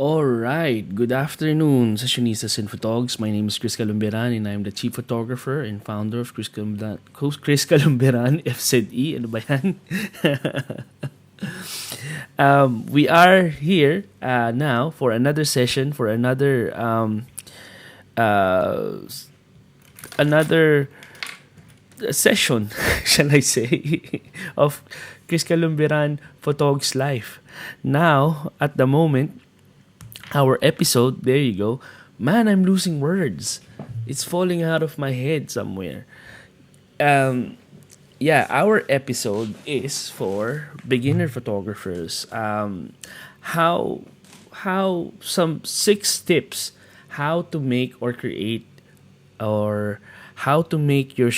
All right. Good afternoon, sessionistas and photogs. My name is Chris Calumberan and I'm the chief photographer and founder of Chris Calumberan FZE. Ano ba yan? We are here now for another session, for uh, another session, shall I say, of Chris Calumberan Photog's life. Now, at the moment, our episode, there you go. Man, I'm losing words. It's falling out of my head somewhere. Um, yeah, our episode is for beginner photographers. How how some 6 tips how to make or create or how to make your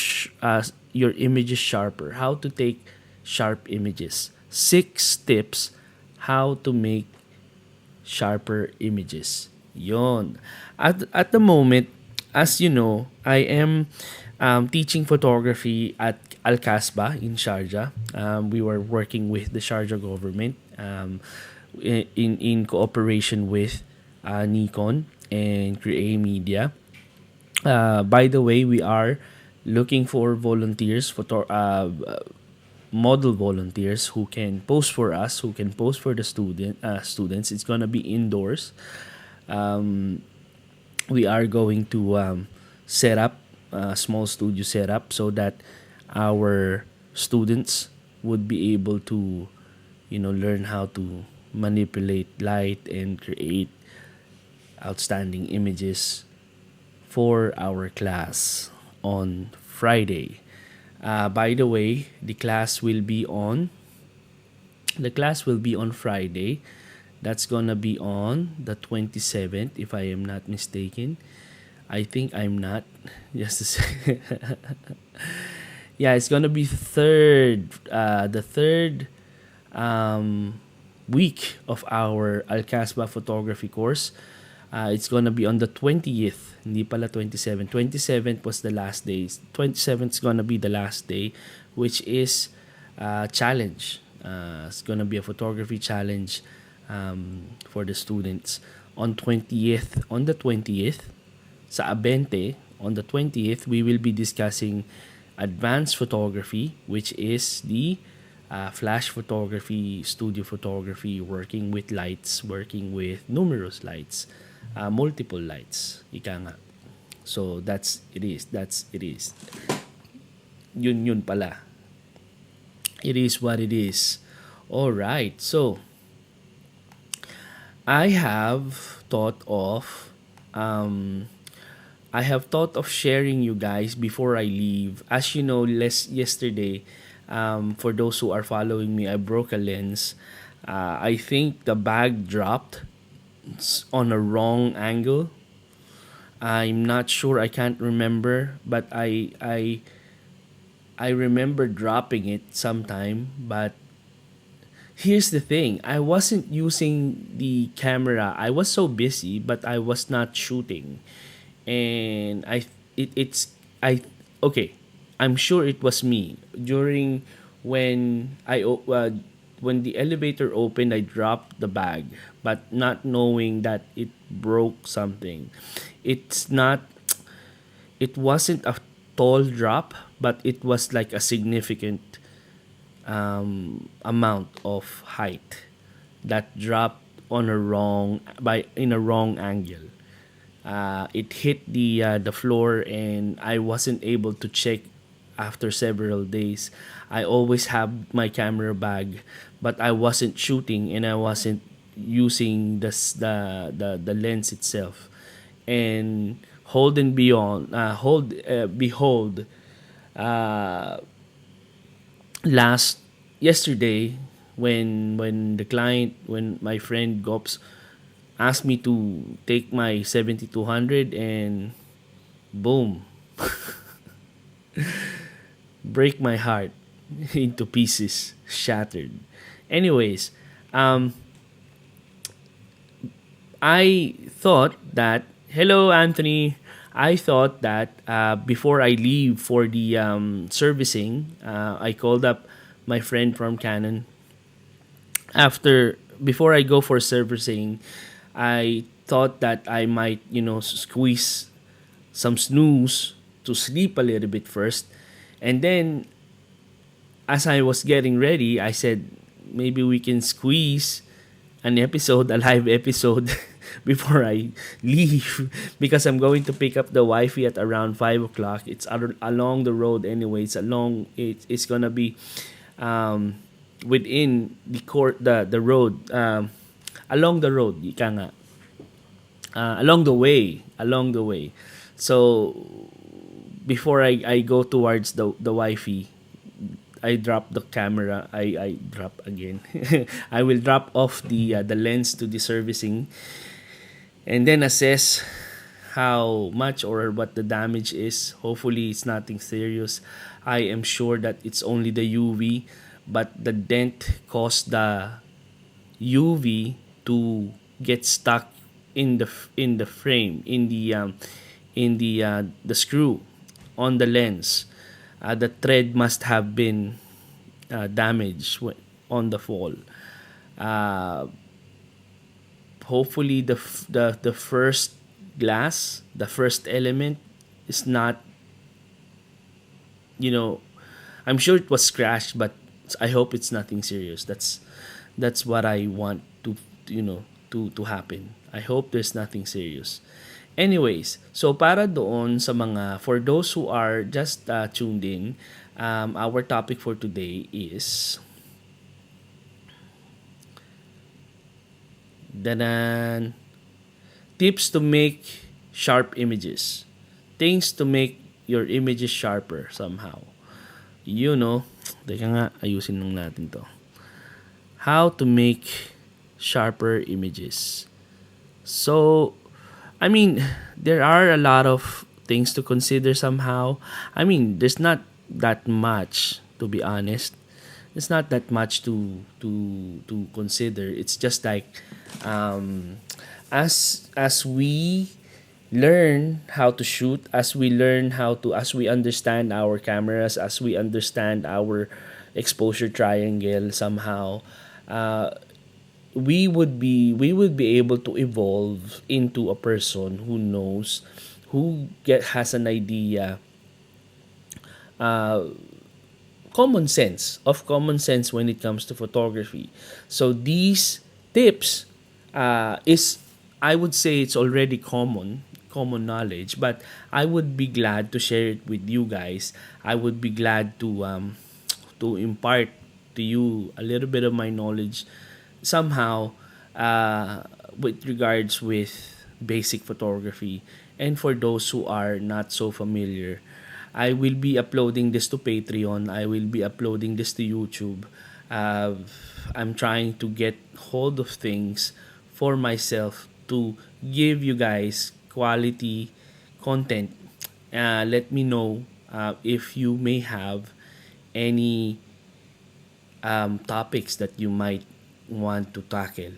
images sharper. How to take sharp images. 6 tips how to make sharper images. Yon. At the moment, as you know, I am teaching photography at Al Kasbah in Sharjah. We were working with the Sharjah government in cooperation with Nikon and Create Media. By the way, we are looking for volunteers, model volunteers who can post for us, who can post for the students. It's gonna be indoors. Um, we are going to set up a small studio setup so that our students would be able to, learn how to manipulate light and create outstanding images for our class on Friday. By the way, the class will be on Friday. That's gonna be on the 27th, if I am not mistaken. I think I'm not. Just to say, yeah, it's gonna be the third week of our Alcasba photography course. It's gonna be on the 20th. Hindi pala 27th. 27th was the last day. 27th is gonna be the last day, which is challenge. It's gonna be a photography challenge for the students. On the 20th, sa Abente, on the 20th, we will be discussing advanced photography, which is the flash photography, studio photography, working with lights, working with numerous lights, multiple lights, ika nga. So that's it is. Yun pala. It is what it is. All right. So I have thought of um I have thought of sharing you guys before I leave. As you know, yesterday, for those who are following me, I broke a lens. I think the bag dropped on a wrong angle. I'm not sure. I can't remember, but I remember dropping it sometime. But here's the thing: I wasn't using the camera. I was so busy, but I was not shooting, and it's I okay. I'm sure it was me during when when the elevator opened. I dropped the bag, but not knowing that it broke something. It's not. It wasn't a tall drop, but it was like a significant amount of height that dropped on a wrong by in a wrong angle. It hit the floor, and I wasn't able to check after several days. I always have my camera bag, but I wasn't shooting and I wasn't using the lens itself. And hold behold, uh, last yesterday, when my friend Gops asked me to take my 7200, and boom, break my heart into pieces, shattered. Anyways, um, I thought that, hello, Anthony. I thought that before I leave for the servicing, I called up my friend from Canon. Before I go for servicing, I thought that I might, squeeze some snooze to sleep a little bit first. And then, as I was getting ready, I said, maybe we can squeeze an episode, a live episode, before I leave because I'm going to pick up the wifey at around 5 o'clock. It's along the road anyway. It's gonna be um, within the road, along the road. Ika nga. Along the way. So before I go towards the wifey, I drop the camera. I drop again. I will drop off the lens to the servicing and then assess how much or what the damage is. Hopefully, it's nothing serious. I am sure that it's only the UV, but the dent caused the UV to get stuck in the frame in the screw on the lens. The thread must have been damaged on the fall. Uh, Hopefully the first glass, the first element is not, you know, I'm sure it was scratched, but I hope it's nothing serious. That's what I want to happen. I hope there's nothing serious. Anyways, so para doon sa mga, for those who are just tuned in, our topic for today is danan, tips to make sharp images. Things to make your images sharper somehow. You know, teka nga, ayusin lang natin to. How to make sharper images. So, I mean, there are a lot of things to consider somehow. I mean, there's not that much, to be honest. It's not that much to consider. It's just like, um, as we learn how to shoot, as we understand our cameras, as we understand our exposure triangle somehow, uh, we would be able to evolve into a person who knows, has an idea, uh, common sense when it comes to photography. So these tips is, I would say, it's already common knowledge, but I would be glad to share it with you guys. I would be glad to impart to you a little bit of my knowledge somehow, with regards with basic photography. And for those who are not so familiar, I will be uploading this to Patreon. I will be uploading this to YouTube. Uh, I'm trying to get hold of things for myself to give you guys quality content. Let me know if you may have any topics that you might want to tackle.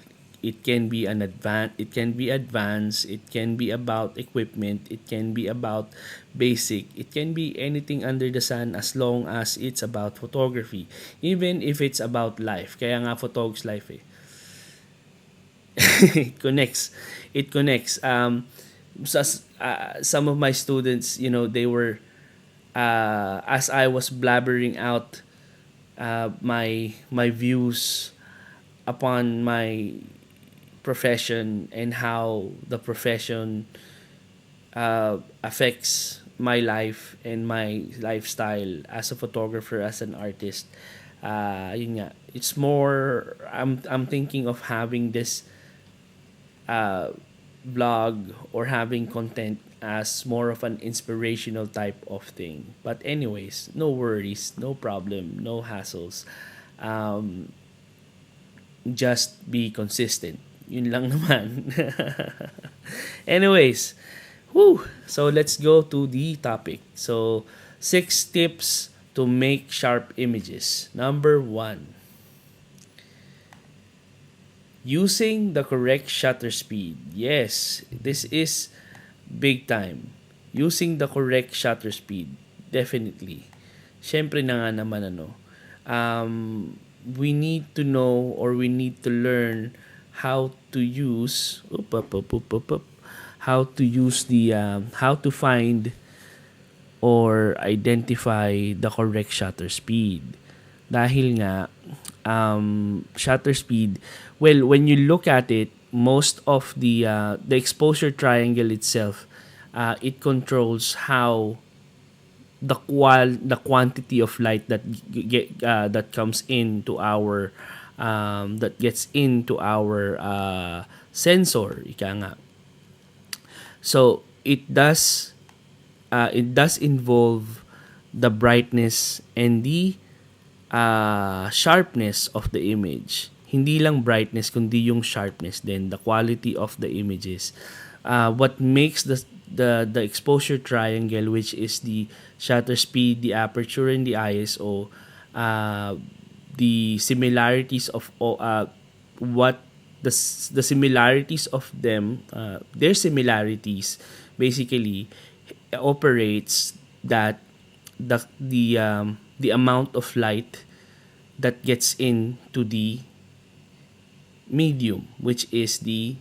It can be it can be advanced, it can be about equipment, it can be about basic, it can be anything under the sun as long as it's about photography. Even if it's about life. Kaya nga Photog's Life eh. it connects. It connects. Some of my students, they were, as I was blabbering out my views upon my profession and how the profession affects my life and my lifestyle as a photographer, as an artist. Yun nga, it's more, I'm thinking of having this uh, vlog or having content as more of an inspirational type of thing. But anyways, no worries, no problem, no hassles. Um, just be consistent. Yun lang naman. Anyways, whew, so let's go to the topic. So, 6 tips to make sharp images. Number 1, using the correct shutter speed. Yes, this is big time. Using the correct shutter speed. Definitely. Siyempre na nga naman um, we need to know, or we need to learn how to use how to use the how to find or identify the correct shutter speed. Dahil nga, shutter speed, well, when you look at it, most of the exposure triangle itself, it controls how the quantity of light that that comes into our that gets into our sensor, ika nga. So it does involve the brightness and the sharpness of the image. Hindi lang brightness, kundi yung sharpness din, the quality of the images. What makes the exposure triangle, which is the shutter speed, the aperture, and the ISO, uh, the similarities of what the similarities of them, their similarities basically operates that the amount of light that gets into the medium, which is the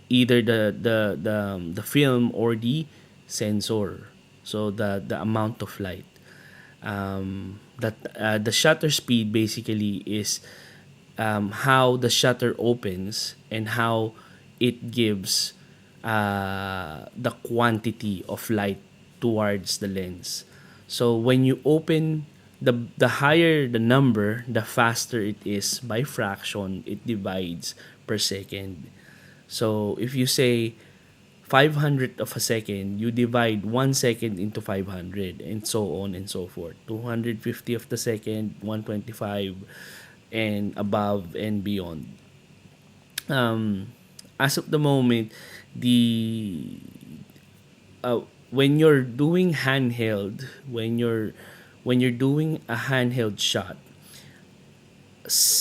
either the film or the sensor. So the amount of light, that the shutter speed basically is how the shutter opens and how it gives the quantity of light towards the lens. So when you open, the higher the number, the faster it is by fraction. It divides per second. So if you say 500 of a second, you divide 1 second into 500, and so on and so forth. 250 of the second, 125, and above and beyond. As of the moment, the when you're doing handheld, when you're doing a handheld shot,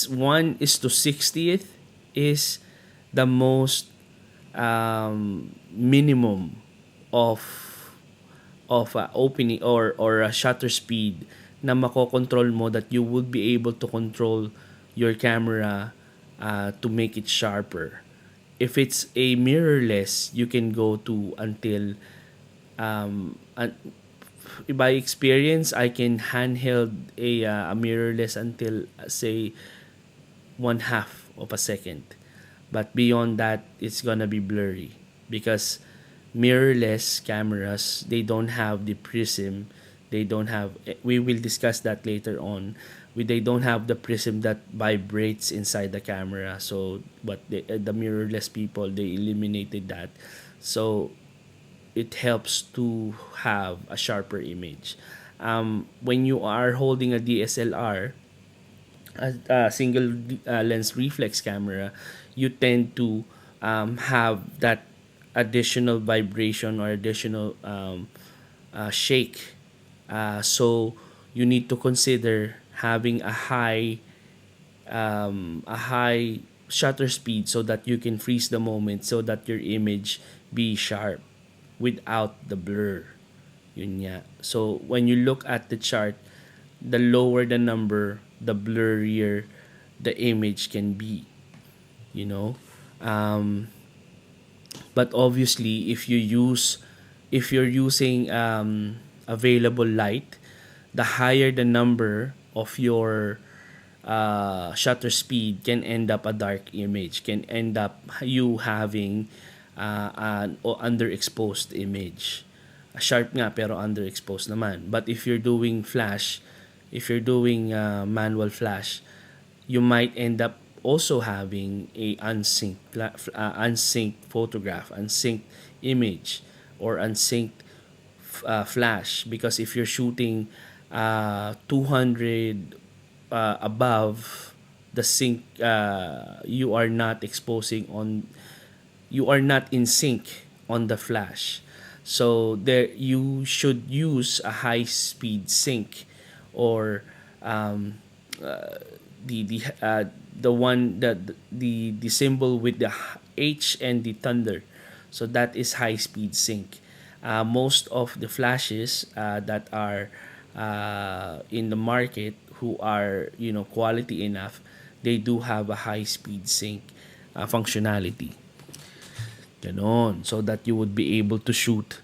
1 is to 60th is the most minimum of opening or a shutter speed na makokontrol mo, that you would be able to control your camera to make it sharper. If it's a mirrorless, you can go to until um, an, by experience, I can handheld a mirrorless until say 1/2 of a second. But beyond that, it's gonna be blurry because mirrorless cameras, they don't have the prism. They don't have. We will discuss that later on. They don't have the prism that vibrates inside the camera. So, but the mirrorless people, they eliminated that. So it helps to have a sharper image. When you are holding a DSLR, a single lens reflex camera, you tend to have that additional vibration or additional shake. So you need to consider having a high shutter speed so that you can freeze the moment, so that your image be sharp without the blur. Yun nga. So when you look at the chart, the lower the number, the blurrier the image can be, you know. Um, but obviously, if you're using available light, the higher the number of your shutter speed, can end up a dark image, can end up you having an underexposed image. Sharp nga pero underexposed naman. But if you're doing flash, if you're doing manual flash, you might end up also having a unsynced photograph, unsynced image, or unsynced flash, because if you're shooting 200 above the sync, you are not in sync on the flash. So there you should use a high speed sync, or um, the one that the symbol with the H and the thunder. So that is high speed sync. Most of the flashes that are in the market, who are quality enough, they do have a high speed sync. functionality. Ganon. So that you would be able to shoot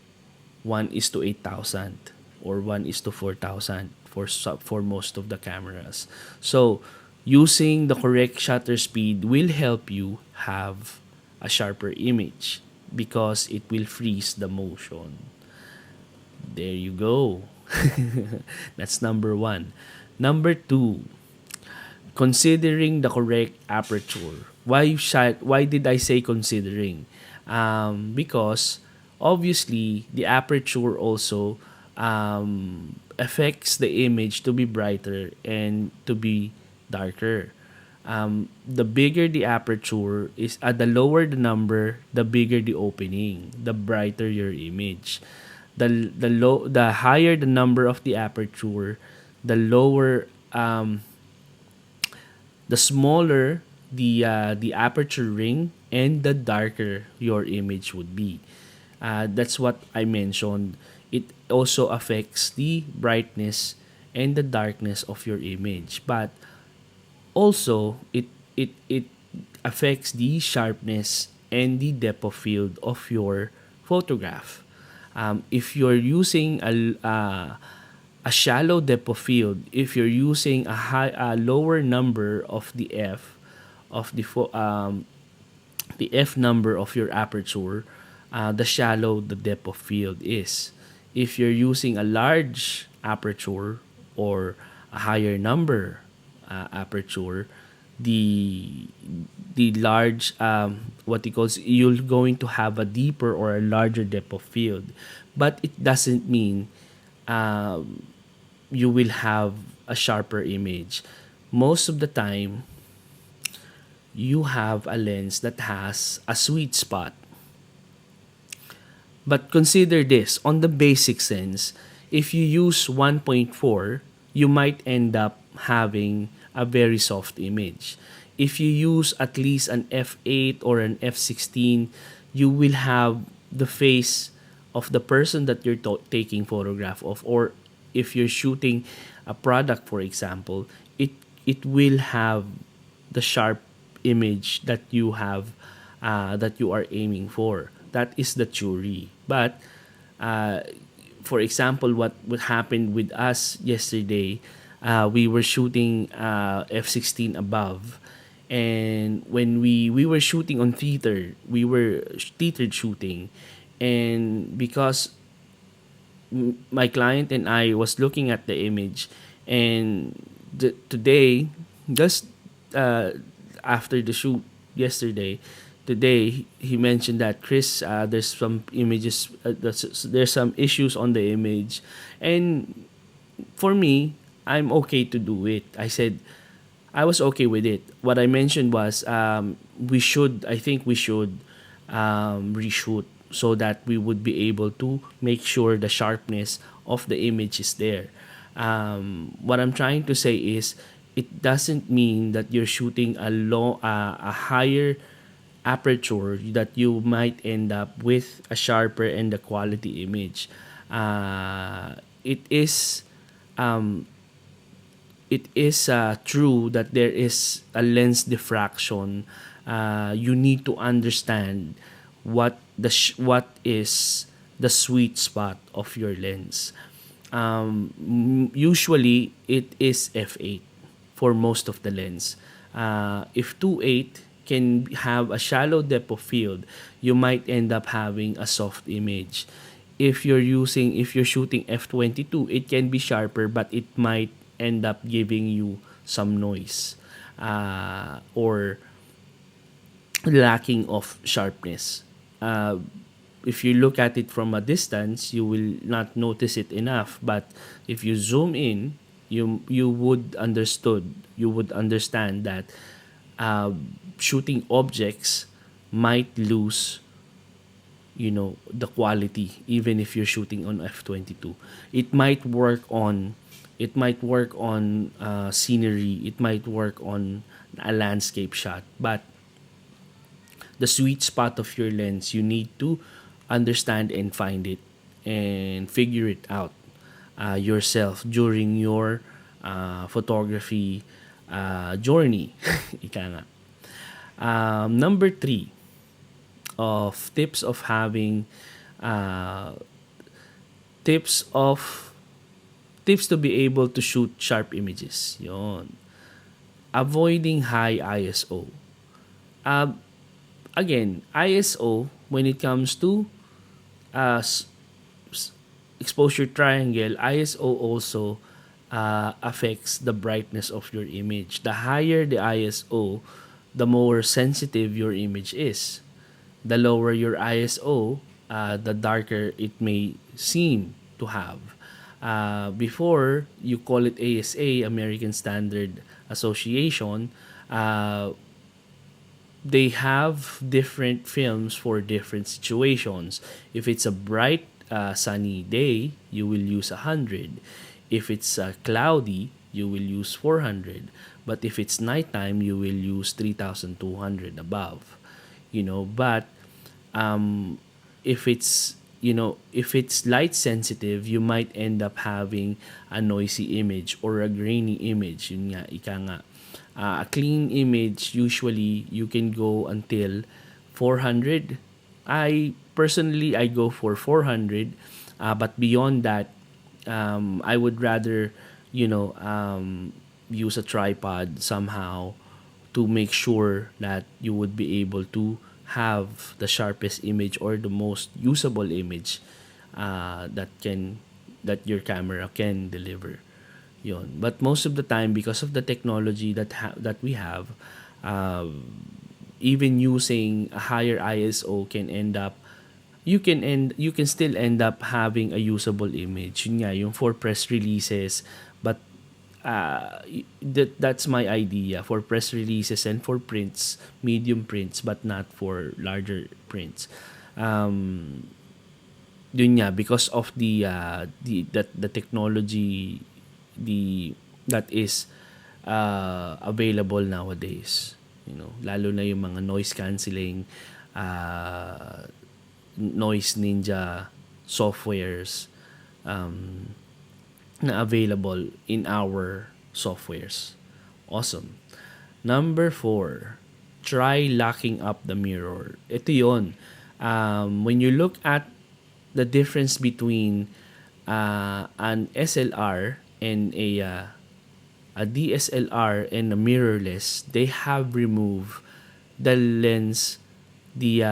1 is to 8,000 or 1 is to 4,000 for most of the cameras. So using the correct shutter speed will help you have a sharper image because it will freeze the motion. There you go. That's number one. Number two, considering the correct aperture. Why did I say considering? Because obviously the aperture also affects the image to be brighter and to be darker. The bigger the aperture is, the lower the number, the bigger the opening, the brighter your image. The higher the number of the aperture, the lower the smaller the aperture ring and the darker your image would be. That's what I mentioned. It also affects the brightness and the darkness of your image, but also it affects the sharpness and the depth of field of your photograph. If you're using a shallow depth of field, if you're using a lower number of the f of the f number of your aperture, the shallow the depth of field is. If you're using a large aperture or a higher number aperture, the large what it calls, you're going to have a deeper or a larger depth of field, but it doesn't mean you will have a sharper image. Most of the time, you have a lens that has a sweet spot. But consider this, on the basic sense, if you use 1.4, you might end up having a very soft image. If you use at least an f8 or an f16, you will have the face of the person that you're taking photograph of, or if you're shooting a product, for example, it will have the sharp image that you have that you are aiming for. That is the theory. But for example, what happened with us yesterday, we were shooting f16 above, and when we were shooting on theater, we were theater shooting, and because my client and I was looking at the image, and today, just uh, after the shoot yesterday, today he mentioned that, Chris, there's some images, there's some issues on the image, and for me, I'm okay to do it. I said I was okay with it. What I mentioned was I think we should reshoot so that we would be able to make sure the sharpness of the image is there. What I'm trying to say is it doesn't mean that you're shooting a higher aperture that you might end up with a sharper and a quality image. It is um, true that there is a lens diffraction. You need to understand what is the sweet spot of your lens. Usually, it is f8 for most of the lens. If 2.8 can have a shallow depth of field, you might end up having a soft image. If you're shooting f22, it can be sharper, but it might end up giving you some noise or lacking of sharpness. Uh, if you look at it from a distance, you will not notice it enough. But if you zoom in, you would understand that uh, shooting objects might lose, the quality, even if you're shooting on f22. It might work on scenery, it might work on a landscape shot, but the sweet spot of your lens, you need to understand and find it and figure it out yourself during your photography journey. Ika nga. Number three of tips of having uh, tips of tips to be able to shoot sharp images. Yon. Avoiding high ISO. Uh, Again, ISO when it comes to uh, s- exposure triangle, ISO also affects the brightness of your image. The higher the ISO, the more sensitive your image is. The lower your ISO, the darker it may seem to have. Before, you call it ASA, American Standard Association, uh, they have different films for different situations. If it's a bright, sunny day, you will use 100. If it's cloudy, you will use 400. But if it's nighttime, you will use 3,200 above. But um, if it's light sensitive, you might end up having a noisy image or a grainy image. Yun nga, ika nga. A clean image, usually you can go until 400. I go for 400, but beyond that, I would rather, use a tripod somehow to make sure that you would be able to have the sharpest image or the most usable image that your camera can deliver. Yon. But most of the time, because of the technology that we have, uh, even using a higher ISO can end up you can still end up having a usable image. Yun nga, yung for press releases, but that's my idea for press releases and for prints, medium prints, but not for larger prints. Um, Yun nga, because of the technology the that is available nowadays, lalo na yung mga noise cancelling, uh, noise ninja softwares, um, na available in our softwares. Awesome. Number four, try locking up the mirror. Ito yon. When you look at the difference between an SLR and a DSLR and a mirrorless, they have removed the lens, the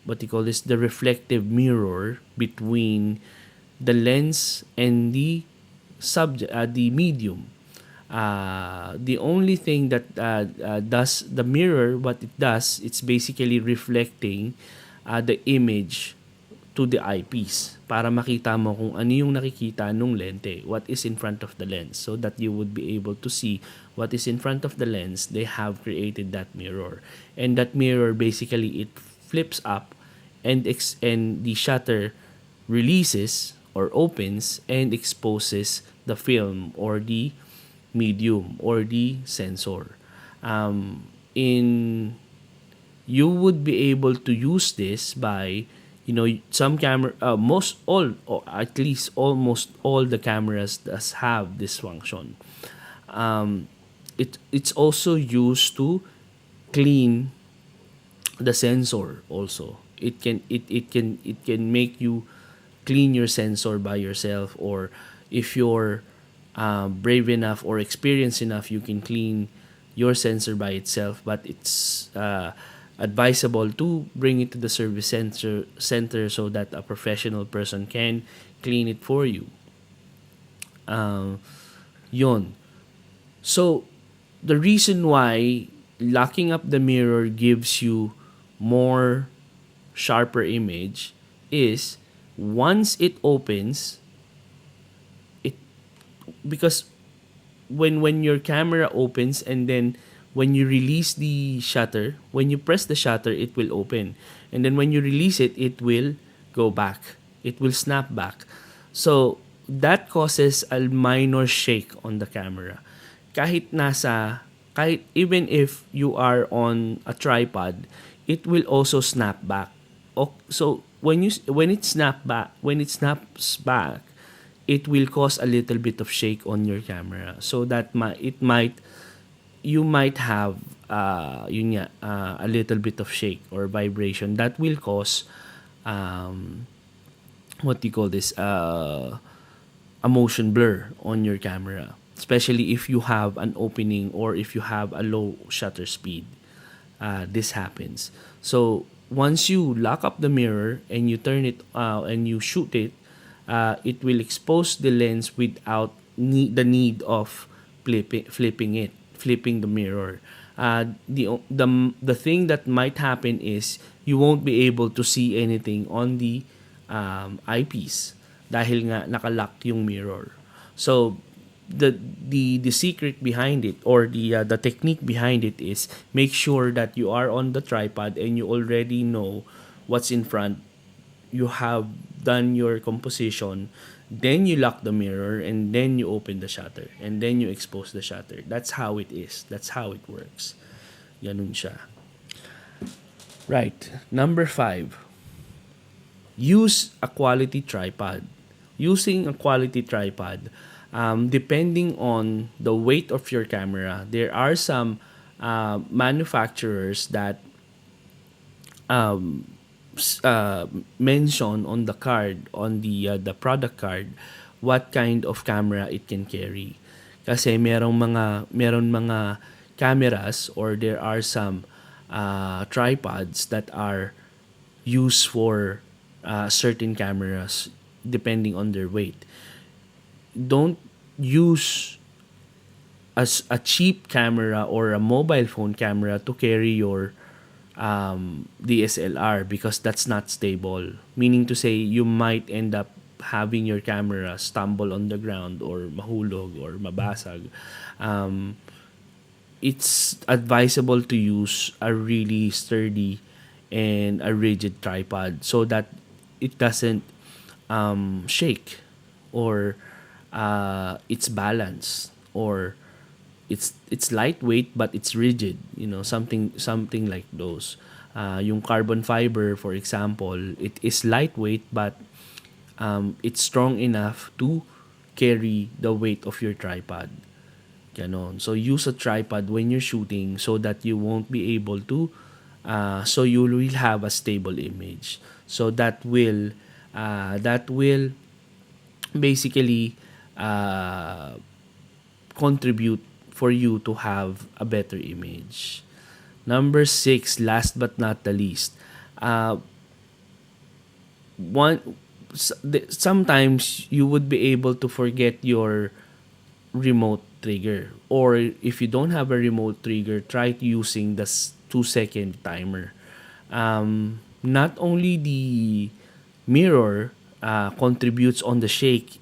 what you call this, the reflective mirror between the lens and the medium. The only thing that does the mirror, what it does, it's basically reflecting the image to the eyepiece para makita mo kung ano yung nakikita nung lente, what is in front of the lens, so that you would be able to see what is in front of the lens. They have created that mirror, and that mirror basically it flips up, and the shutter releases or opens and exposes the film or the medium or the sensor. In You would be able to use this by, some camera, most all, or at least almost all the cameras does have this function. It's also used to clean the sensor also. It can make you clean your sensor by yourself, or if you're brave enough or experienced enough, you can clean your sensor by itself. But it's advisable to bring it to the service center so that a professional person can clean it for you. um, Yon. So the reason why locking up the mirror gives you more sharper image is, once it opens, it because when your camera opens, and then when you release the shutter, when you press the shutter, it will open, and then when you release it, it will go back, it will snap back. So that causes a minor shake on the camera. Kahit even if you are on a tripod, it will also snap back. So when it snaps back, it will cause a little bit of shake on your camera, so that it might you might have a little bit of shake or vibration that will cause um, what do you call this a motion blur on your camera, especially if you have an opening or if you have a low shutter speed. This happens. So once you lock up the mirror and you turn it and you shoot it, it will expose the lens without the need of flipping the mirror. The thing that might happen is you won't be able to see anything on the eyepiece dahil nga nakalock yung mirror. So the secret behind it, or the technique behind it, is make sure that you are on the tripod and you already know what's in front. You have done your composition, then you lock the mirror, and then you open the shutter, and then you expose the shutter. That's how it is. That's how it works. Ganun siya. Right. Number 5. Use a quality tripod. Using a quality tripod, depending on the weight of your camera, there are some manufacturers that um, mention on the card, on the product card, what kind of camera it can carry. Kasi meron mga cameras, or there are some tripods that are used for certain cameras depending on their weight. Don't use a cheap camera or a mobile phone camera to carry your DSLR, because that's not stable. Meaning to say, you might end up having your camera stumble on the ground, or mahulog, or mabasag. Um, it's advisable to use a really sturdy and a rigid tripod so that it doesn't shake, or it's balanced, or it's lightweight but it's rigid, something like those. Yung carbon fiber, for example, it is lightweight but it's strong enough to carry the weight of your tripod. Ganon. So use a tripod when you're shooting so that you won't be able to so you will have a stable image. So that will basically uh, contribute for you to have a better image. Number 6, last but not the least, uh, one sometimes you would be able to forget your remote trigger, or if you don't have a remote trigger, try using the 2-second timer. Not only the mirror contributes on the shake,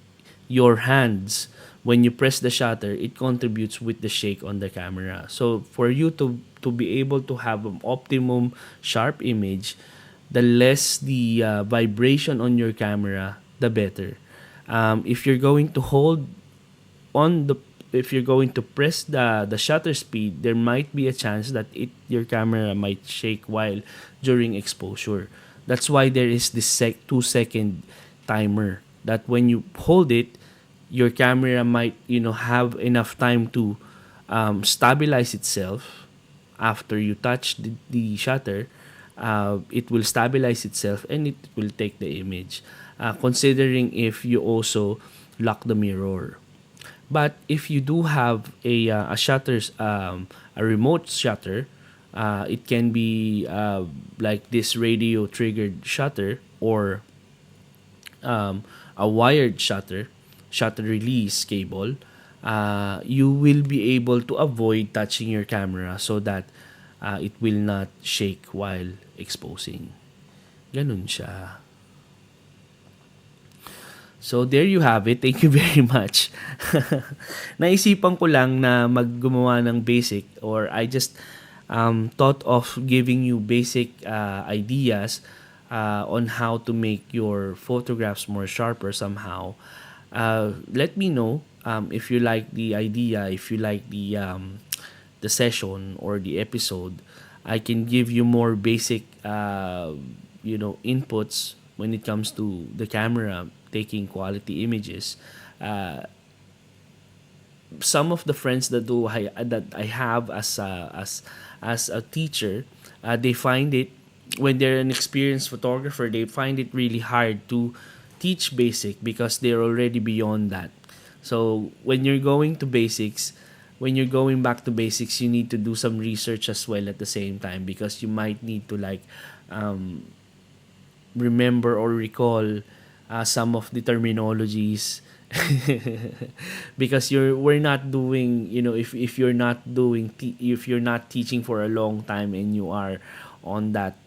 your hands, when you press the shutter, it contributes with the shake on the camera. So for you to be able to have an optimum sharp image, the less the vibration on your camera, the better. If you're going to hold on the if you're going to press the shutter speed, there might be a chance that your camera might shake while during exposure. That's why there is this 2-second timer, that when you hold it, your camera might have enough time to stabilize itself. After you touch the shutter, it will stabilize itself and it will take the image, considering if you also lock the mirror. But if you do have a remote shutter, it can be like this radio triggered shutter, or a wired shutter release cable. You will be able to avoid touching your camera so that it will not shake while exposing. Ganun siya. So there you have it. Thank you very much. Naisipan ko lang na maggumawa ng basic, or I just thought of giving you basic ideas on how to make your photographs more sharper somehow. Let me know if you like the idea, if you like the session or the episode. I can give you more basic inputs when it comes to the camera taking quality images. some of the friends that I have as a teacher, they find it, when they're an experienced photographer, they find it really hard to teach basic because they're already beyond that. So when you're going back to basics, you need to do some research as well at the same time, because you might need to like um, remember or recall some of the terminologies. Because we're not doing, if you're not if you're not teaching for a long time and you are on that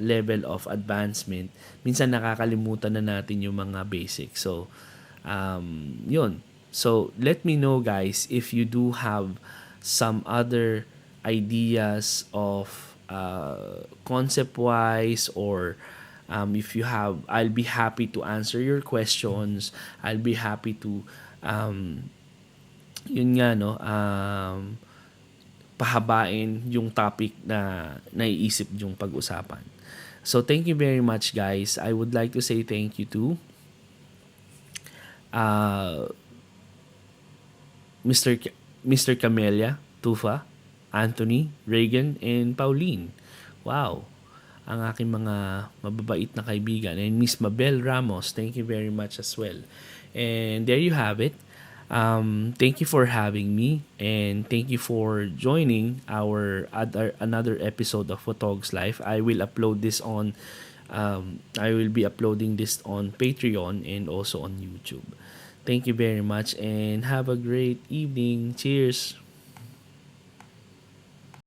level of advancement, minsan nakakalimutan na natin yung mga basics. So yun. So let me know, guys, if you do have some other ideas of concept wise, or if you have, I'll be happy to answer your questions. I'll be happy to um, yun nga, no, pahabain yung topic na naiisip yung pag-usapan. So thank you very much, guys. I would like to say thank you to uh, Mr. Mr. Camelia, Tufa, Anthony, Reagan, and Pauline. Wow, ang aking mga mababait na kaibigan. And Miss Mabel Ramos, thank you very much as well. And there you have it. Thank you for having me, and thank you for joining our another episode of Photog's Life. I will be uploading this on Patreon and also on YouTube. Thank you very much, and have a great evening. Cheers.